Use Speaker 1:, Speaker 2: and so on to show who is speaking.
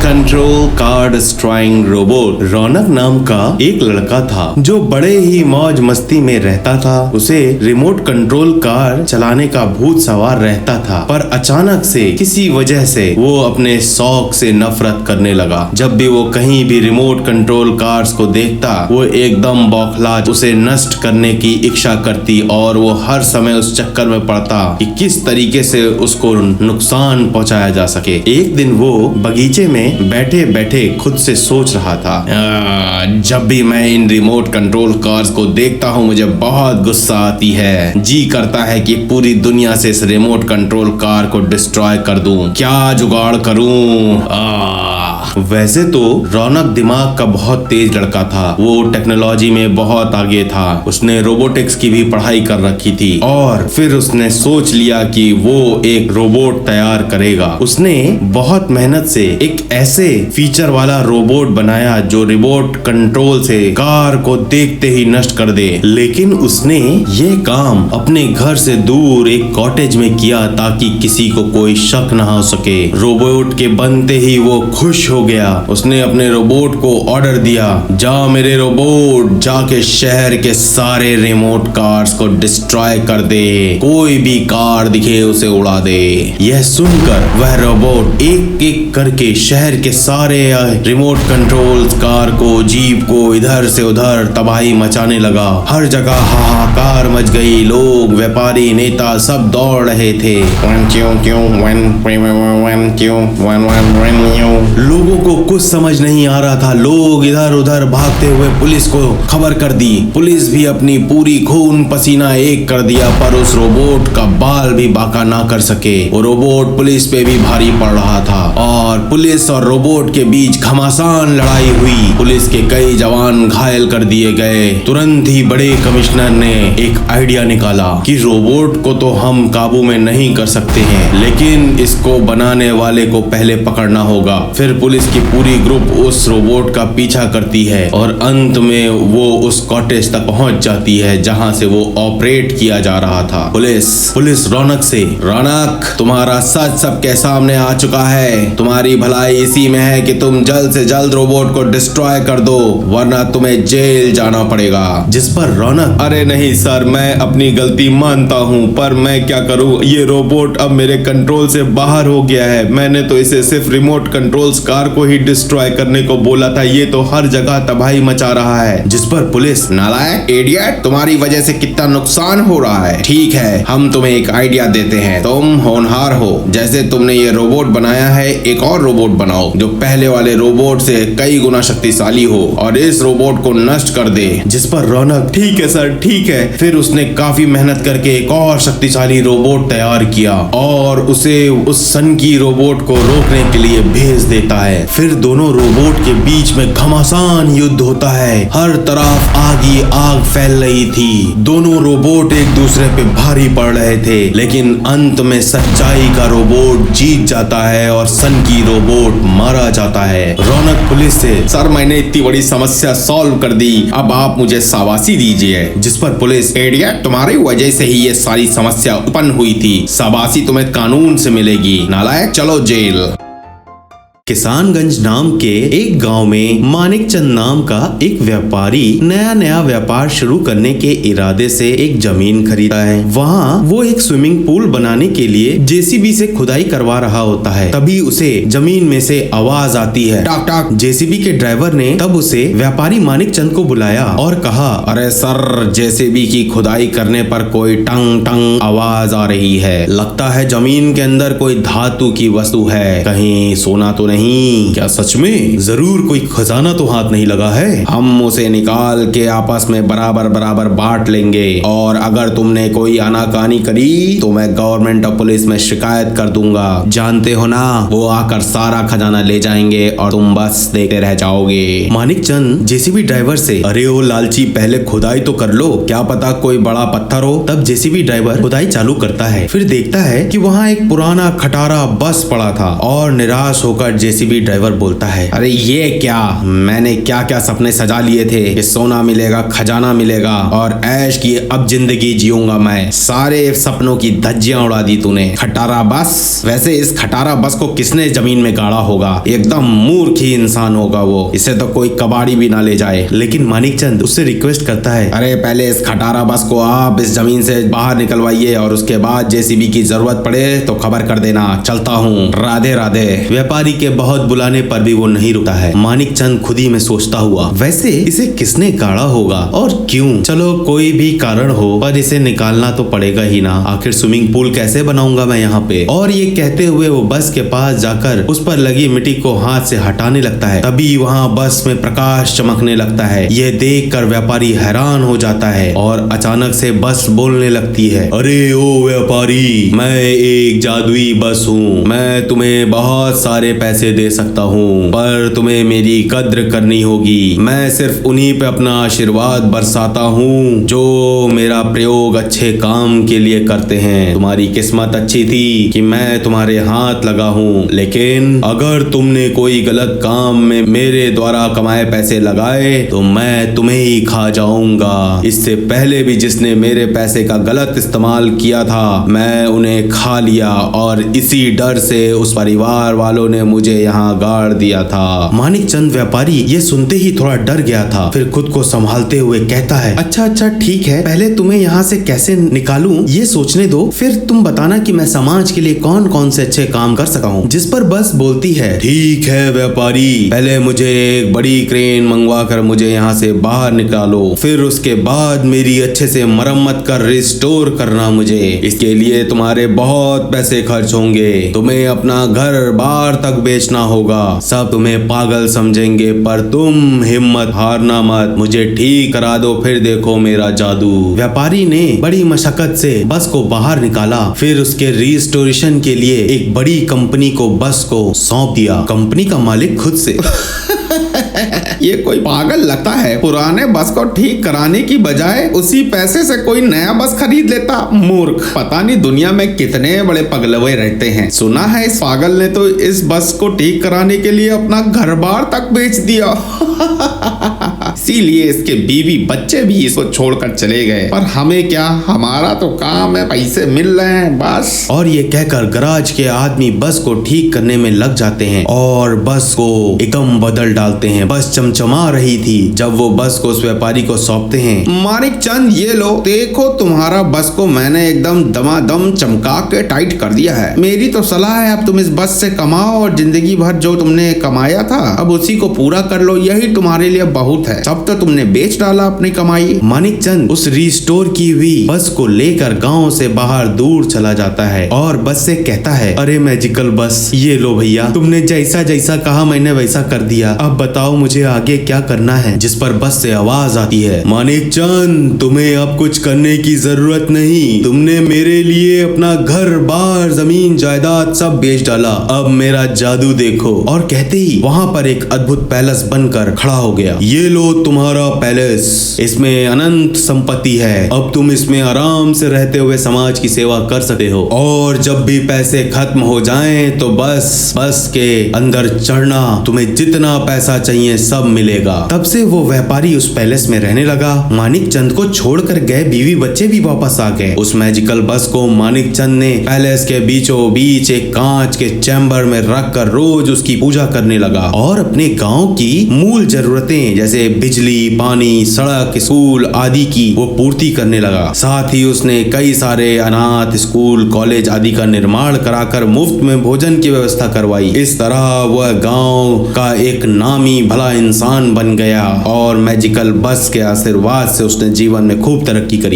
Speaker 1: Control car destroying robot. Raunak नाम का एक लड़का था जो बड़े ही मौज मस्ती में रहता था। उसे रिमोट कंट्रोल कार चलाने का भूत सवार रहता था, पर अचानक से किसी वजह से वो अपने शौक से नफरत करने लगा। जब भी वो कहीं भी रिमोट कंट्रोल कार्स को देखता, वो एकदम बौखला उसे नष्ट करने की इच्छा करती और वो हर समय उस चक्कर में पड़ता कि किस तरीके से उसको नुकसान पहुंचाया जा सके। एक दिन वो बगीचे में बैठे बैठे खुद से सोच रहा था, जब भी मैं इन रिमोट कंट्रोल कार्स को देखता हूँ मुझे बहुत गुस्सा आती है। जी करता है कि पूरी दुनिया से इस रिमोट कंट्रोल कार को डिस्ट्रॉय कर दूं। क्या जुगाड़ करूं? वैसे तो रौनक दिमाग का बहुत तेज लड़का था। वो टेक्नोलॉजी में बहुत आगे था। उसने रोबोटिक्स की भी पढ़ाई कर रखी थी और फिर उसने सोच लिया कि वो एक रोबोट तैयार करेगा। उसने बहुत मेहनत से एक ऐसे फीचर वाला रोबोट बनाया जो रिमोट कंट्रोल से कार को देखते ही नष्ट कर दे। लेकिन उसने ये काम अपने घर से दूर एक कॉटेज में किया ताकि किसी को कोई शक न हो सके। रोबोट के बनते ही वो खुश हो गया। उसने अपने रोबोट को ऑर्डर दिया, जा मेरे रोबोट, जाके शहर के सारे रिमोट कार्स को डिस्ट्रॉय कर दे, कोई भी कार दिखे उसे उड़ा दे। यह सुनकर वह रोबोट एक एक करके शहर के सारे रिमोट कंट्रोल कार को, जीप को इधर से उधर तबाही मचाने लगा। हर जगह हाहाकार मच गई। लोग, व्यापारी, नेता सब दौड़ रहे थे। लोगों को कुछ समझ नहीं आ रहा था। लोग इधर उधर भागते हुए पुलिस को खबर कर दी। पुलिस भी अपनी पूरी खून पसीना एक कर दिया, पर उस रोबोट का बाल भी बाका ना कर सके। वो रोबोट पुलिस पे भी भारी पड़ रहा था और पुलिस और रोबोट के बीच घमासान लड़ाई हुई। पुलिस के कई जवान घायल कर दिए गए। तुरंत ही बड़े कमिश्नर ने एक आइडिया निकाला कि रोबोट को तो हम काबू में नहीं कर सकते हैं, लेकिन इसको बनाने वाले को पहले पकड़ना होगा। फिर पुलिस की पूरी ग्रुप उस रोबोट का पीछा करती है और अंत में वो उस कॉटेज तक पहुंच जाती है जहां से वो ऑपरेट किया जा रहा था। पुलिस रौनक से, रौनक तुम्हारा सच सबके सामने आ चुका है। तुम्हारी भलाई इसी में है कि तुम जल्द से जल्द रोबोट को डिस्ट्रॉय कर दो, वरना तुम्हें जेल जाना पड़ेगा। जिस पर रौनक, अरे नहीं सर, मैं अपनी गलती मानता हूँ, पर मैं क्या करूँ, ये रोबोट अब मेरे कंट्रोल से बाहर हो गया है। मैंने तो इसे सिर्फ रिमोट कंट्रोल्स कार को ही डिस्ट्रॉय करने को बोला था, ये तो हर जगह तबाही मचा रहा है। जिस पर पुलिस, नालायक, इडियट, तुम्हारी वजह से कितना नुकसान हो रहा है। ठीक है, हम तुम्हें एक आइडिया देते हैं, तुम होनहार हो। जैसे तुमने ये रोबोट बनाया है, एक और रोबोट बनाओ जो पहले वाले रोबोट से कई गुना शक्तिशाली हो और इस रोबोट को नष्ट कर दे। जिस पर रौनक, ठीक है सर, ठीक है। फिर उसने काफी मेहनत करके एक और शक्तिशाली रोबोट तैयार किया और उसे उस सन की रोबोट को रोकने के लिए भेज देता है। फिर दोनों रोबोट के बीच में घमासान युद्ध होता है। हर तरफ आग ही आग फैल रही थी। दोनों रोबोट एक दूसरे पे भारी पड़ रहे थे, लेकिन अंत में सच्चाई का रोबोट जीत जाता है और सन की रोबोट मारा जाता है। रौनक पुलिस से, सर मैंने इतनी बड़ी समस्या सॉल्व कर दी, अब आप मुझे शाबाशी दीजिए। जिस पर पुलिस, इडियट, तुम्हारी वजह से ही ये सारी समस्या उत्पन्न हुई थी, शाबाशी तुम्हें कानून से मिलेगी। नालायक, चलो जेल। किसानगंज नाम के एक गांव में मानिकचंद नाम का एक व्यापारी नया व्यापार शुरू करने के इरादे से एक जमीन खरीदा है। वहाँ वो एक स्विमिंग पूल बनाने के लिए जेसीबी से खुदाई करवा रहा होता है। तभी उसे जमीन में से आवाज आती है, टक टक। जेसीबी के ड्राइवर ने तब उसे व्यापारी मानिकचंद को बुलाया और कहा, अरे सर, जेसीबी की खुदाई करने पर कोई टंग टंग आवाज आ रही है। लगता है जमीन के अंदर कोई धातु की वस्तु है, कहीं सोना तो नहीं? क्या सच में? जरूर कोई खजाना तो हाथ नहीं लगा है। हम उसे निकाल के आपस में बराबर बराबर बांट लेंगे और अगर तुमने कोई आनाकानी करी तो मैं गवर्नमेंट और पुलिस में शिकायत कर दूंगा। जानते हो ना, वो आकर सारा खजाना ले जाएंगे और तुम बस देखते रह जाओगे। मानिकचंद जेसीबी ड्राइवर से, अरे ओ लालची, पहले खुदाई तो कर लो, क्या पता कोई बड़ा पत्थर हो। तब जेसीबी ड्राइवर खुदाई चालू करता है। फिर देखता है कि वहाँ एक पुराना खटारा बस पड़ा था और निराश होकर जेसीबी ड्राइवर बोलता है, अरे ये क्या, मैंने क्या क्या सपने सजा लिए थे कि सोना मिलेगा, खजाना मिलेगा और ऐश की अब जिंदगी जीऊंगा मैं। सारे सपनों की धज्जियां उड़ा दी तूने। खटारा बस, वैसे इस खटारा बस को किसने जमीन में गाड़ा होगा? एकदम मूर्ख ही इंसान होगा वो, इसे तो कोई कबाड़ी भी ना ले जाए। लेकिन मानिकचंद उससे रिक्वेस्ट करता है, अरे पहले इस खटारा बस को आप इस जमीन से बाहर निकलवाइए और उसके बाद जेसीबी की जरूरत पड़े तो खबर कर देना। चलता हूँ, राधे राधे। व्यापारी के बहुत बुलाने पर भी वो नहीं रुकता है। मानिकचंद खुद ही में सोचता हुआ, वैसे इसे किसने गाड़ा होगा और क्यों? चलो कोई भी कारण हो पर इसे निकालना तो पड़ेगा ही ना, आखिर स्विमिंग पूल कैसे बनाऊंगा मैं यहाँ पे। और ये कहते हुए वो बस के पास जाकर उस पर लगी मिट्टी को हाथ से हटाने लगता है। तभी वहाँ बस में प्रकाश चमकने लगता है। ये देखकर व्यापारी हैरान हो जाता है और अचानक से बस बोलने लगती है, अरे ओ व्यापारी, मैं एक जादुई बस हूँ। मैं तुम्हें बहुत सारे पैसे दे सकता हूँ पर तुम्हें मेरी कद्र करनी होगी। मैं सिर्फ उन्हीं पे अपना आशीर्वाद बरसाता हूँ जो मेरा प्रयोग अच्छे काम के लिए करते हैं। तुम्हारी किस्मत अच्छी थी कि मैं तुम्हारे हाथ लगा हूँ, लेकिन अगर तुमने कोई गलत काम में मेरे द्वारा कमाए पैसे लगाए तो मैं तुम्हें ही खा जाऊंगा। इससे पहले भी जिसने मेरे पैसे का गलत इस्तेमाल किया था मैं उन्हें खा लिया और इसी डर से उस परिवार वालों ने मुझे यहाँ गाड़ दिया था। मानिकचंद व्यापारी ये सुनते ही थोड़ा डर गया था, फिर खुद को संभालते हुए कहता है, अच्छा अच्छा ठीक है, पहले तुम्हें यहाँ से कैसे निकालूं ये सोचने दो, फिर तुम बताना कि मैं समाज के लिए कौन कौन से अच्छे काम कर सकता हूँ। जिस पर बस बोलती है, ठीक है व्यापारी, पहले मुझे एक बड़ी क्रेन मंगवा कर मुझे यहाँ से बाहर निकालो, फिर उसके बाद मेरी अच्छे से मरम्मत कर रिस्टोर करना मुझे। इसके लिए तुम्हारे बहुत पैसे खर्च होंगे, तुम्हें अपना घर बार तक बेचना होगा, सब तुम्हें पागल समझेंगे पर तुम हिम्मत हारना मत, मुझे ठीक करा दो, फिर देखो मेरा जादू। व्यापारी ने बड़ी मशक्कत से बस को बाहर निकाला, फिर उसके रिस्टोरेशन के लिए एक बड़ी कंपनी को बस को सौंप दिया, कंपनी का मालिक खुद से। ये कोई पागल लगता है, पुराने बस को ठीक कराने की बजाय उसी पैसे से कोई नया बस खरीद लेता। मूर्ख, पता नहीं दुनिया में कितने बड़े पगलवे रहते हैं। सुना है इस पागल ने तो इस बस को ठीक कराने के लिए अपना घर बार तक बेच दिया। इसीलिए इसके बीवी बच्चे भी इसको छोड़कर चले गए, पर हमें क्या, हमारा तो काम है, पैसे मिल रहे हैं बस। और ये कहकर गराज के आदमी बस को ठीक करने में लग जाते हैं और बस को एकदम बदल डालते हैं। बस चमचमा रही थी जब वो बस को उस व्यापारी को सौंपते हैं। मानिकचंद ये लो, देखो तुम्हारा बस को मैंने एकदम दमादम चमका के टाइट कर दिया है। मेरी तो सलाह है अब तुम इस बस से कमाओ और जिंदगी भर जो तुमने कमाया था अब उसी को पूरा कर लो, यही तुम्हारे लिए बहुत है। सब तो तुमने बेच डाला अपनी कमाई। मानिकचंद उस रिस्टोर की हुई बस को लेकर गांव से बाहर दूर चला जाता है और बस से कहता है, अरे मैजिकल बस, ये लो भैया, तुमने जैसा जैसा कहा मैंने वैसा कर दिया, अब बताओ मुझे आगे क्या करना है। जिस पर बस से आवाज आती है, मानिकचंद तुम्हें अब कुछ करने की जरूरत नहीं, तुमने मेरे लिए अपना घर बार जमीन जायदाद सब बेच डाला, अब मेरा जादू देखो। और कहते ही वहाँ पर एक अद्भुत पैलेस बनकर खड़ा हो गया। ये लो तुम्हारा पैलेस, इसमें अनंत संपत्ति है, अब तुम इसमें आराम से रहते हुए समाज की सेवा कर सकते हो और जब भी पैसे खत्म हो जाएं तो बस के अंदर चढ़ना, तुम्हें जितना पैसा चाहिए सब मिलेगा। तब से वो व्यापारी उस पैलेस में रहने लगा। मानिकचंद को छोड़कर गए बीवी बच्चे भी वापस आ गए। उस मैजिकल बस को मानिकचंद ने पैलेस के बीचों बीच एक कांच के चैम्बर में रखकर रोज उसकी पूजा करने लगा और अपने गांव की मूल जरूरतें जैसे बिजली, पानी, सड़क, स्कूल आदि की वो पूर्ति करने लगा। साथ ही उसने कई सारे अनाथ स्कूल, कॉलेज आदि का निर्माण कराकर मुफ्त में भोजन की व्यवस्था करवाई। इस तरह वह गांव का एक नामी भला इंसान बन गया और मैजिकल बस के आशीर्वाद से उसने जीवन में खूब तरक्की करी।